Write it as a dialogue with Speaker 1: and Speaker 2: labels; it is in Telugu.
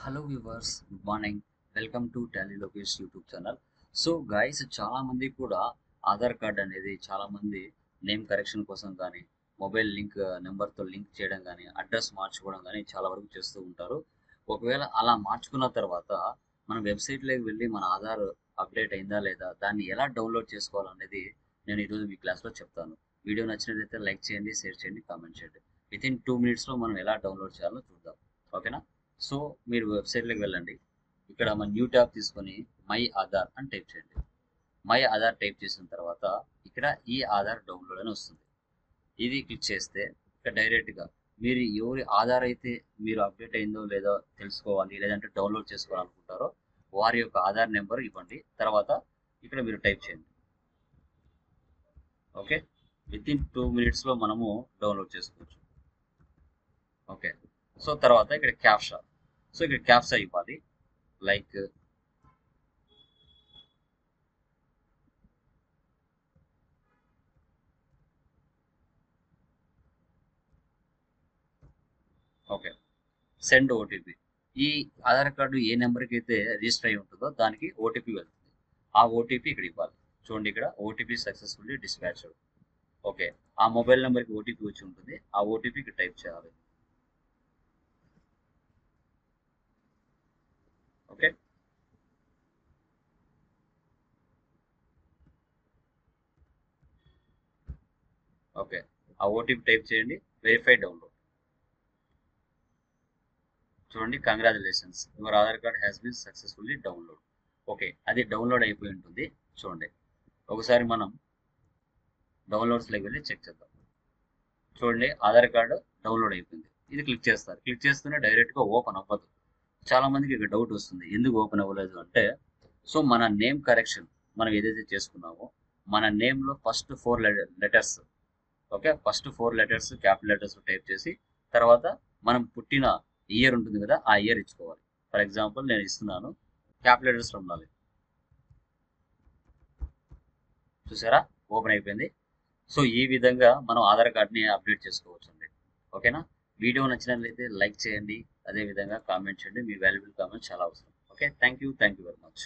Speaker 1: Hello viewers, good morning. Welcome to Tally Lokesh YouTube channel. So guys, చాలా మంది కూడా ఆధార్ కార్డ్ అనేది చాలా మంది నేమ్ కరెక్షన్ కోసం కానీ, మొబైల్ నెంబర్తో లింక్ చేయడం కానీ, అడ్రస్ మార్చుకోవడం కానీ చాలా వరకు చేస్తూ ఉంటారు. ఒకవేళ అలా మార్చుకున్న తర్వాత మన వెబ్సైట్లోకి వెళ్ళి మన ఆధార్ అప్డేట్ అయిందా లేదా, దాన్ని ఎలా డౌన్లోడ్ చేసుకోవాలనేది నేను ఈరోజు మీ క్లాస్లో చెప్తాను. వీడియో నచ్చినట్లయితే లైక్ చేయండి, షేర్ చేయండి, కామెంట్ చేయండి. వితిన్ 2 minutesలో మనం ఎలా డౌన్లోడ్ చేయాలో చూద్దాం. ఓకేనా? సో మీరు వెబ్సైట్లోకి వెళ్ళండి. ఇక్కడ మన న్యూ ట్యాబ్ తీసుకొని మై ఆధార్ అని టైప్ చేయండి. మై ఆధార్ టైప్ చేసిన తర్వాత ఇక్కడ ఈ ఆధార్ డౌన్లోడ్ అని వస్తుంది. ఇది క్లిక్ చేస్తే ఇక్కడ డైరెక్ట్గా మీరు ఎవరి ఆధార్ అయితే మీరు అప్డేట్ అయిందో లేదో తెలుసుకోవాలి, లేదంటే డౌన్లోడ్ చేసుకోవాలనుకుంటారో వారి యొక్క ఆధార్ నెంబర్ ఇవ్వండి. తర్వాత ఇక్కడ మీరు టైప్ చేయండి. ఓకే, వితిన్ 2 minutesలో మనము డౌన్లోడ్ చేసుకోవచ్చు. ఓకే, సో తర్వాత ఇక్కడ క్యాప్షా. సో ఇక్కడ క్యాప్షా ఇవ్వాలి. Like okay, send OTP. ఈ ఆధార్ కార్డు ఏ నెంబర్కి అయితే రిజిస్టర్ అయి ఉంటుందో దానికి ఓటీపీ వెళ్తుంది. ఆ ఓటీపీ ఇక్కడ ఇవ్వాలి. చూడండి, ఇక్కడ ఓటీపీ సక్సెస్ఫుల్లీ డిస్పాచ్. ఓకే, ఆ మొబైల్ నెంబర్కి ఓటీపీ వచ్చి ఉంటుంది. ఆ ఓటీపీ ఇక్కడ టైప్ చేయాలి. ఓకే, ఓకే, ఆ ఓటీపీ టైప్ చేయండి. Verify download. చూడండి, congratulations, your Aadhaar card has been successfully download. Okay, అది డౌన్లోడ్ అయిపోయి ఉంటుంది. చూడండి, ఒకసారి మనం డౌన్లోడ్స్లోకి వెళ్ళి చెక్ చేద్దాం. చూడండి, ఆధార్ కార్డు డౌన్లోడ్ అయిపోయింది. ఇది క్లిక్ చేస్తారు. క్లిక్ చేస్తూనే డైరెక్ట్గా ఓపెన్ అవ్వదు. చాలా మందికి ఇక్కడ డౌట్ వస్తుంది, ఎందుకు ఓపెన్ అవ్వలేదు అంటే, సో మన నేమ్ కరెక్షన్ మనం ఏదైతే చేసుకున్నామో మన నేమ్లో first 4 letters, okay, first 4 letters capital letters type చేసి తర్వాత మనం పుట్టిన ఇయర్ ఉంటుంది కదా, ఆ ఇయర్ ఇచ్చుకోవాలి. ఫర్ ఎగ్జాంపుల్ నేను ఇస్తున్నాను, క్యాపిటల్ లెటర్స్ ఉండాలి. చూసారా, ఓపెన్ అయిపోయింది. సో ఈ విధంగా మనం ఆధార్ కార్డ్ని అప్డేట్ చేసుకోవచ్చు అండి. ఓకేనా? వీడియో నచ్చినట్లయితే లైక్ చేయండి, అదేవిధంగా కామెంట్ చేయండి. మీ వాల్యుబుల్ కామెంట్ చాలా అవసరం. Okay, thank you very much.